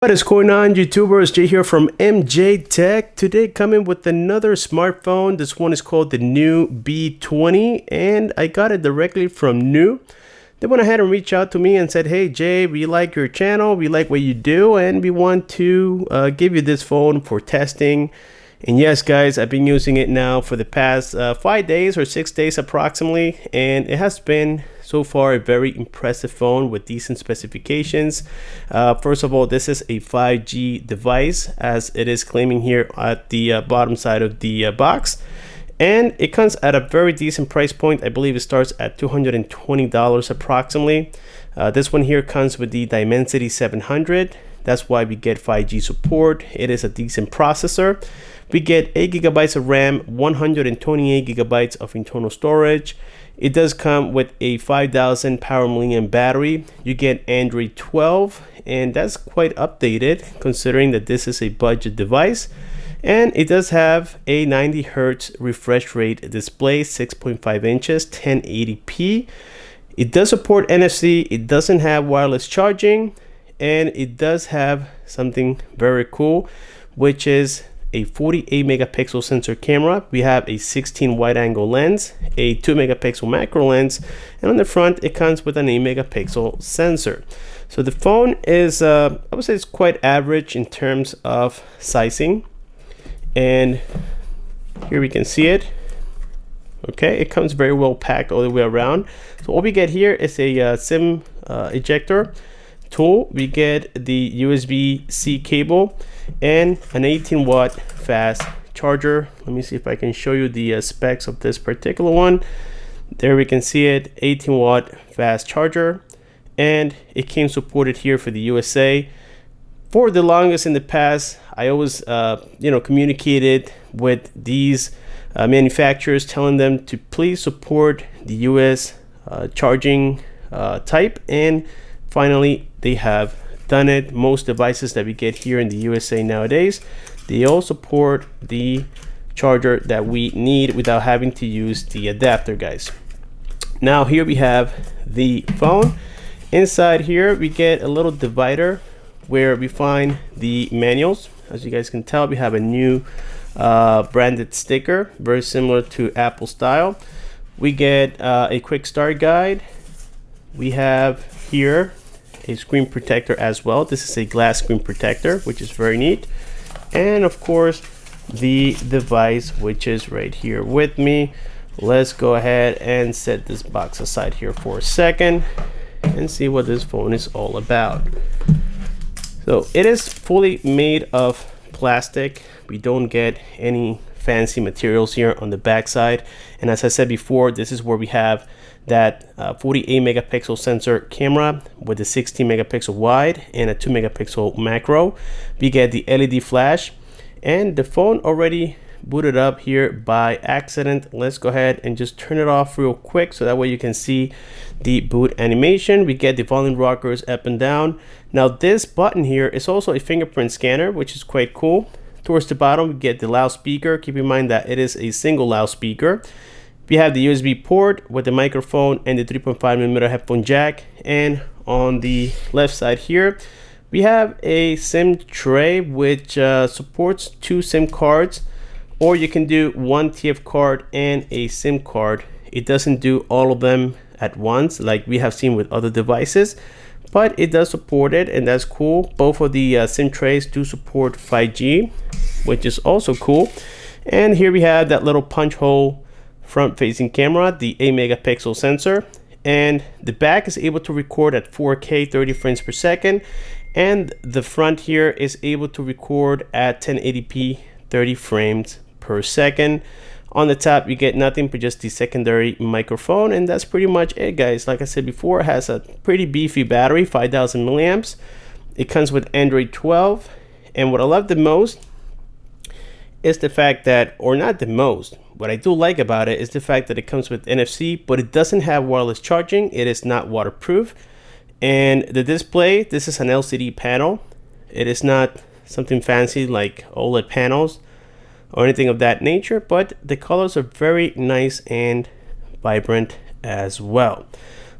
What is going on, YouTubers? Jay here from MJTech. Today coming with another smartphone. This one is called the NUU B20 and I got it directly from NUU. They went ahead and reached out to me and said, hey Jay, we like your channel, we like what you do, and we want to give you this phone for testing. And yes guys, I've been using it now for the past 5 days or 6 days approximately, and it has been so far a very impressive phone with decent specifications. First of all, this is a 5G device, as it is claiming here at the bottom side of the box, and it comes at a very decent price point. I believe it starts at $220 approximately. This one here comes with the Dimensity 700. That's why we get 5G support. It is a decent processor. We get 8 GB of RAM, 128 GB of internal storage. It does come with a 5000 power milliamp battery. You get Android 12, and that's quite updated considering that this is a budget device. And it does have a 90 Hz refresh rate display, 6.5 inches, 1080p. It does support NFC. It doesn't have wireless charging, and it does have something very cool, which is a 48 megapixel sensor camera. We have a 16 wide angle lens, a 2 megapixel macro lens, and on the front it comes with an 8 megapixel sensor. So the phone is I would say it's quite average in terms of sizing, and here we can see it. Okay, it comes very well packed all the way around. So what we get here is a SIM ejector tool. We get the USB-C cable and an 18-watt fast charger. Let me see if I can show you the specs of this particular one. There we can see it, 18-watt fast charger, and it came supported here for the USA. For the longest in the past, I always communicated with these manufacturers, telling them to please support the US charging type, and finally they have done it. Most devices that we get here in the USA nowadays, they all support the charger that we need without having to use the adapter, guys. Now here we have the phone. Inside here we get a little divider where we find the manuals. As you guys can tell, we have a new branded sticker, very similar to Apple style. We get a quick start guide. We have here a screen protector as well. This is a glass screen protector, which is very neat. And of course the device, which is right here with me. Let's go ahead and set this box aside here for a second and see what this phone is all about. So it is fully made of plastic. We don't get any fancy materials here on the back side, and as I said before, this is where we have that 48 megapixel sensor camera with a 16 megapixel wide and a 2 megapixel macro. We get the LED flash, and the phone already booted up here by accident. Let's go ahead and just turn it off real quick so that way you can see the boot animation. We get the volume rockers up and down. Now this button here is also a fingerprint scanner, which is quite cool. Towards the bottom we get the loudspeaker. Keep in mind that it is a single loudspeaker. We have the USB port with the microphone and the 3.5mm headphone jack, and on the left side here we have a SIM tray which supports 2 SIM cards, or you can do 1 TF card and a SIM card. It doesn't do all of them at once like we have seen with other devices, but it does support it, and that's cool. Both of the SIM trays do support 5G, which is also cool. And here we have that little punch hole front facing camera, the 8 megapixel sensor, and the back is able to record at 4K 30 frames per second, and the front here is able to record at 1080p 30 frames per second. On the top you get nothing but just the secondary microphone, and that's pretty much it, guys. Like I said before, it has a pretty beefy battery, 5000 milliamps. It comes with Android 12, and what I love the most is the fact that, or not the most, what I do like about it is the fact that it comes with NFC, but it doesn't have wireless charging. It is not waterproof. And the display, this is an LCD panel. It is not something fancy like OLED panels or anything of that nature, but the colors are very nice and vibrant as well.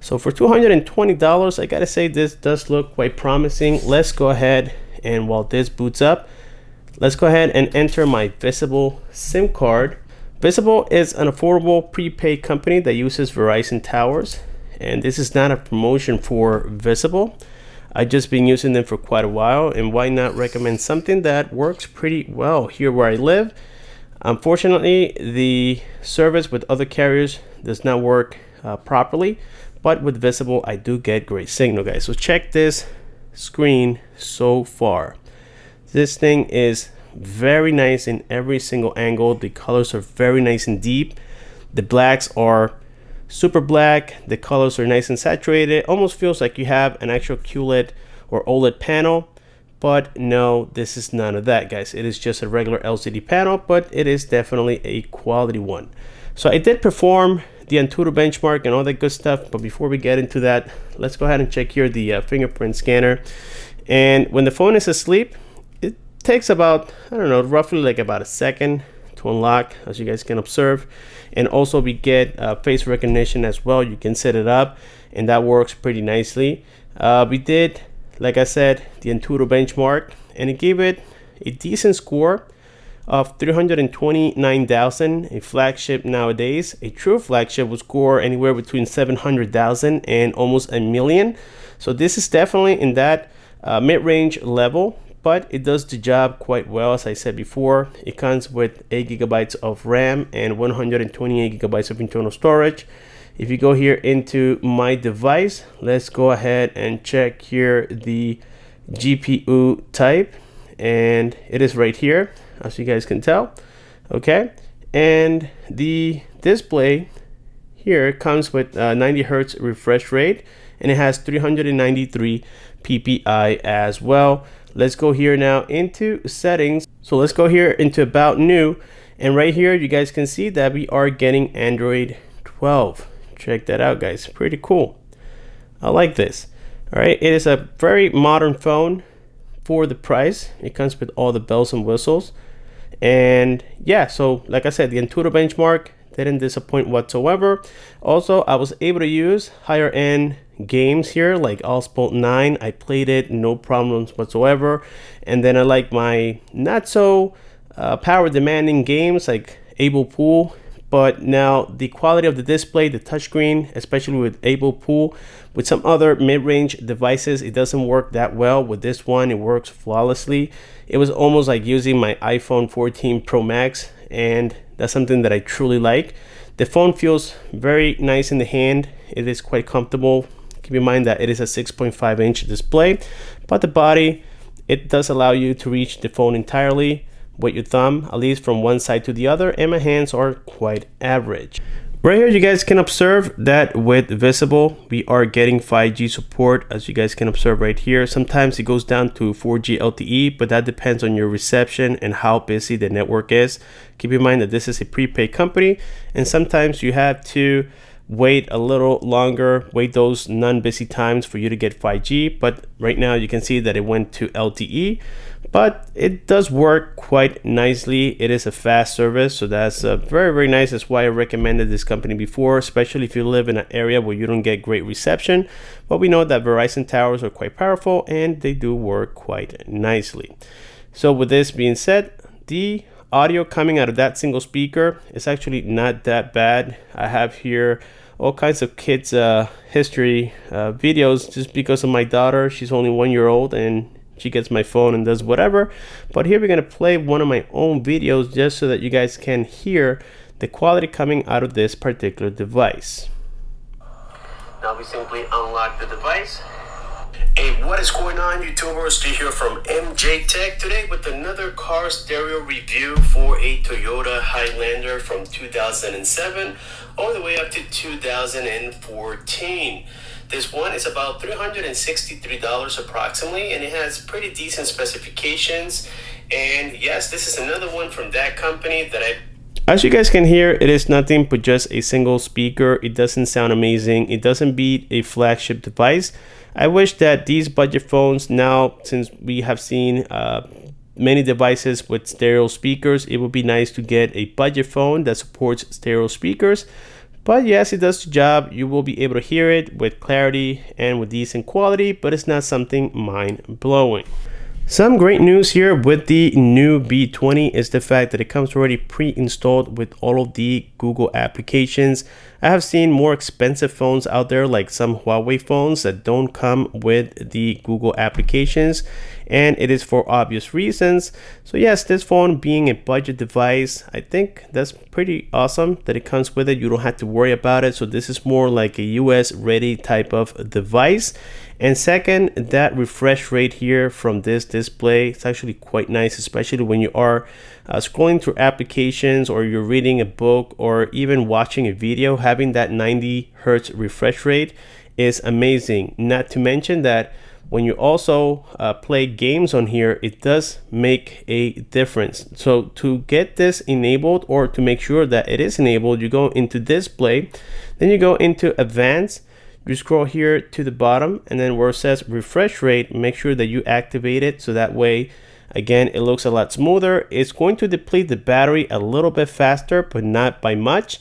So for $220, I gotta say this does look quite promising. Let's go ahead And while this boots up, let's go ahead and enter my Visible SIM card. Visible is an affordable prepaid company that uses Verizon towers, and this is not a promotion for Visible. I've just been using them for quite a while, and why not recommend something that works pretty well here where I live. Unfortunately, the service with other carriers does not work properly, but with Visible I do get great signal, guys. So check this screen so far. This thing is very nice in every single angle. The colors are very nice and deep. The blacks are super black. The colors are nice and saturated. Almost feels like you have an actual QLED or OLED panel, but no, this is none of that, guys. It is just a regular LCD panel, but it is definitely a quality one. So I did perform the ANTUTU benchmark and all that good stuff, but before we get into that, let's go ahead and check here the fingerprint scanner. And when the phone is asleep, it takes about, I don't know, roughly like about a second to unlock, as you guys can observe. And also we get face recognition as well. You can set it up and that works pretty nicely. We did, like I said, the ANTUTU benchmark, and it gave it a decent score of 329,000, a flagship nowadays. A true flagship would score anywhere between 700,000 and almost a million. So this is definitely in that mid-range level, but it does the job quite well. As I said before, it comes with 8 GB of RAM and 128 GB of internal storage. If you go here into my device, let's go ahead and check here the GPU type, and it is right here, as you guys can tell. Okay, and the display here comes with 90 Hertz refresh rate, and it has 393 PPI as well. Let's go here now into settings. So let's go here into About New, and right here you guys can see that we are getting Android 12. Check that out, guys. Pretty cool. I like this. All right, it is a very modern phone for the price. It comes with all the bells and whistles, and yeah, so like I said, the ANTUTU benchmark didn't disappoint whatsoever. Also, I was able to use higher end games here like Allsport 9. I played it, no problems whatsoever. And then I like my not so power demanding games like Able Pool. But now the quality of the display, the touchscreen, especially with Able Pool, with some other mid-range devices, it doesn't work that well. With this one, it works flawlessly. It was almost like using my iPhone 14 Pro Max, and that's something that I truly like. The phone feels very nice in the hand. It is quite comfortable. Keep in mind that it is a 6.5-inch display, but the body, it does allow you to reach the phone entirely with your thumb, at least from one side to the other, and my hands are quite average. Right here you guys can observe that with Visible we are getting 5G support, as you guys can observe right here. Sometimes it goes down to 4G LTE, but that depends on your reception and how busy the network is. Keep in mind that this is a prepaid company, and sometimes you have to wait a little longer, wait those non-busy times for you to get 5G. But right now you can see that it went to LTE, but it does work quite nicely. It is a fast service, so that's very, very nice. That's why I recommended this company before, especially if you live in an area where you don't get great reception. But we know that Verizon towers are quite powerful and they do work quite nicely. So with this being said, the audio coming out of that single speaker is actually not that bad. I have here all kinds of kids history videos just because of my daughter. She's only 1 year old and she gets my phone and does whatever. But here we're gonna play one of my own videos just so that you guys can hear the quality coming out of this particular device. Now we simply unlock the device. Hey, what is going on, YouTubers? Steve here from MJTech today with another car stereo review for a Toyota Highlander from 2007 all the way up to 2014. This one is about $363 approximately, and it has pretty decent specifications. And yes, this is another one from that company that As you guys can hear, it is nothing but just a single speaker. It doesn't sound amazing. It doesn't beat a flagship device. I wish that these budget phones now, since we have seen many devices with stereo speakers, it would be nice to get a budget phone that supports stereo speakers. But yes, it does the job. You will be able to hear it with clarity and with decent quality, but it's not something mind-blowing. Some great news here with the NUU B20 is the fact that it comes already pre-installed with all of the Google applications. I have seen more expensive phones out there, like some Huawei phones that don't come with the Google applications, and it is for obvious reasons. So yes, this phone being a budget device, I think that's pretty awesome that it comes with it. You don't have to worry about it. So this is more like a US ready type of device. And second, that refresh rate here from this display, it's actually quite nice, especially when you are scrolling through applications or you're reading a book or even watching a video. Having that 90 hertz refresh rate is amazing. Not to mention that when you also play games on here, it does make a difference. So to get this enabled, or to make sure that it is enabled, you go into display, then you go into advanced. You scroll here to the bottom, and then where it says refresh rate, make sure that you activate it, so that way again it looks a lot smoother. It's going to deplete the battery a little bit faster, but not by much.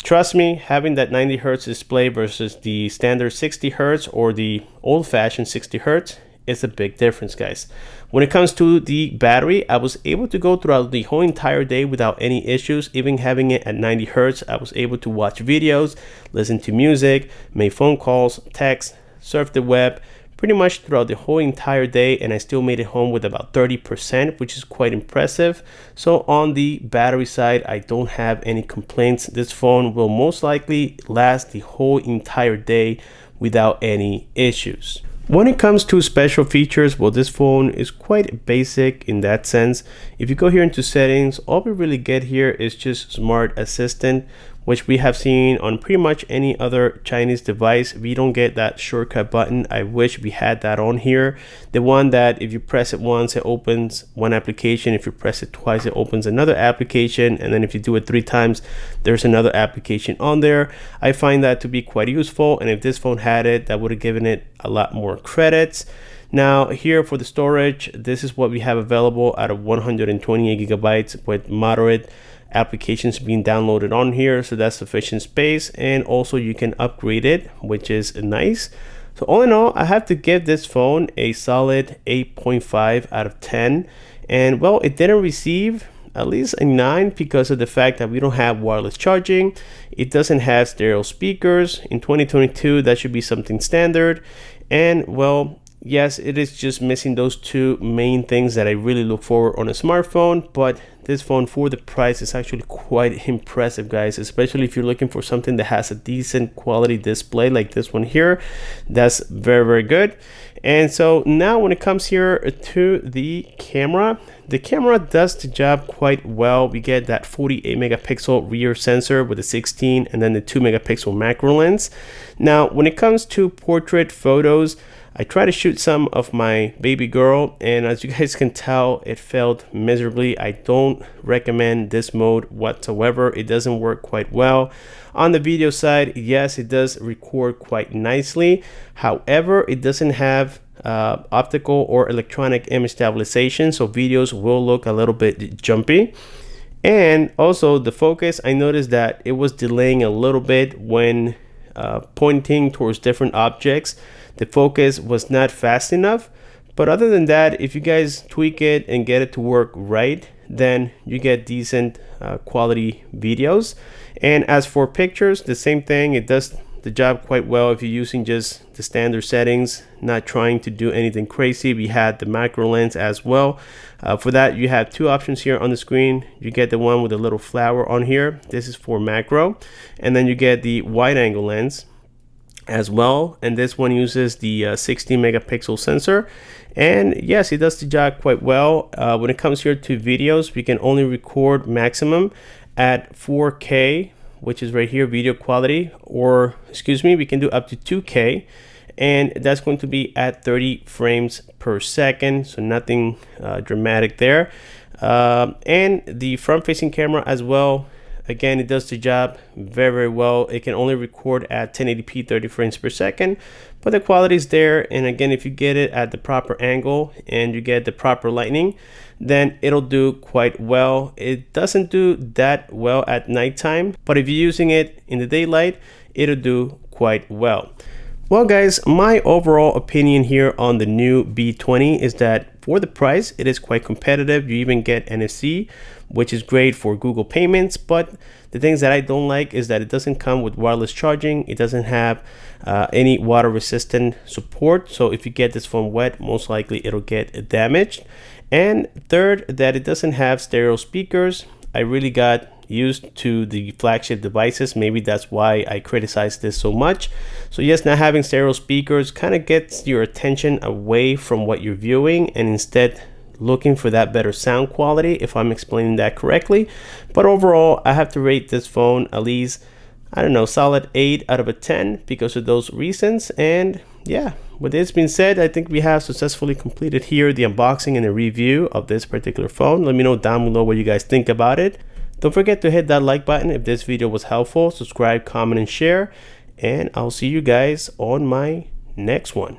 Trust me, having that 90 hertz display versus the standard 60 hertz or the old-fashioned 60 hertz is a big difference, guys. When it comes to the battery, I was able to go throughout the whole entire day without any issues. Even having it at 90 hertz, I was able to watch videos, listen to music, make phone calls, text, surf the web, pretty much throughout the whole entire day, and I still made it home with about 30%, which is quite impressive. So on the battery side, I don't have any complaints. This phone will most likely last the whole entire day without any issues. When it comes to special features, well, this phone is quite basic in that sense. If you go here into settings, all we really get here is just Smart Assistant, which we have seen on pretty much any other Chinese device. We don't get that shortcut button. I wish we had that on here. The one that if you press it once, it opens one application. If you press it twice, it opens another application. And then if you do it 3 times, there's another application on there. I find that to be quite useful. And if this phone had it, that would have given it a lot more credits. Now here for the storage, this is what we have available out of 128 gigabytes with moderate applications being downloaded on here, so that's sufficient space. And also you can upgrade it, which is nice. So all in all, I have to give this phone a solid 8.5 out of 10. And well, it didn't receive at least a 9 because of the fact that we don't have wireless charging. It doesn't have stereo speakers. In 2022, that should be something standard. And well, yes, it is just missing those 2 main things that I really look for on a smartphone. But this phone, for the price, is actually quite impressive, guys, especially if you're looking for something that has a decent quality display like this one here. That's very, very good. And so now when it comes here to the camera does the job quite well. We get that 48 megapixel rear sensor with a 16 and then the 2 megapixel macro lens. Now when it comes to portrait photos, I try to shoot some of my baby girl, and as you guys can tell, it failed miserably. I don't recommend this mode whatsoever. It doesn't work quite well. On the video side, yes, it does record quite nicely. However, it doesn't have optical or electronic image stabilization, so videos will look a little bit jumpy. And also the focus, I noticed that it was delaying a little bit when pointing towards different objects. The focus was not fast enough. But other than that, if you guys tweak it and get it to work right, then you get decent quality videos. And as for pictures, the same thing. It does the job quite well if you're using just the standard settings, not trying to do anything crazy. We had the macro lens as well. For that, you have 2 options here on the screen. You get the one with a little flower on here. This is for macro. And then you get the wide angle lens as well, and this one uses the 16 megapixel sensor. And yes, it does the job quite well. When it comes here to videos, we can only record maximum at 4K, which is right here, video quality, or excuse me, we can do up to 2K, and that's going to be at 30 frames per second, so nothing dramatic there. And the front facing camera as well, again, it does the job very, very well. It can only record at 1080p 30 frames per second, but the quality is there. And again, if you get it at the proper angle and you get the proper lighting, then it'll do quite well. It doesn't do that well at nighttime, but if you're using it in the daylight, it'll do quite well. Well guys, my overall opinion here on the NUU B20 is that for the price, it is quite competitive. You even get NFC, which is great for Google payments, but the things that I don't like is that it doesn't come with wireless charging. It doesn't have any water resistant support, so if you get this phone wet, most likely it'll get damaged. And third, that it doesn't have stereo speakers. I really got used to the flagship devices. Maybe that's why I criticize this so much. So yes, not having stereo speakers kind of gets your attention away from what you're viewing and instead looking for that better sound quality, if I'm explaining that correctly. But overall, I have to rate this phone at least, I don't know, solid 8 out of a 10 because of those reasons. And yeah, with this being said, I think we have successfully completed here the unboxing and the review of this particular phone. Let me know down below what you guys think about it. Don't forget to hit that like button if this video was helpful. Subscribe, comment, and share. And I'll see you guys on my next one.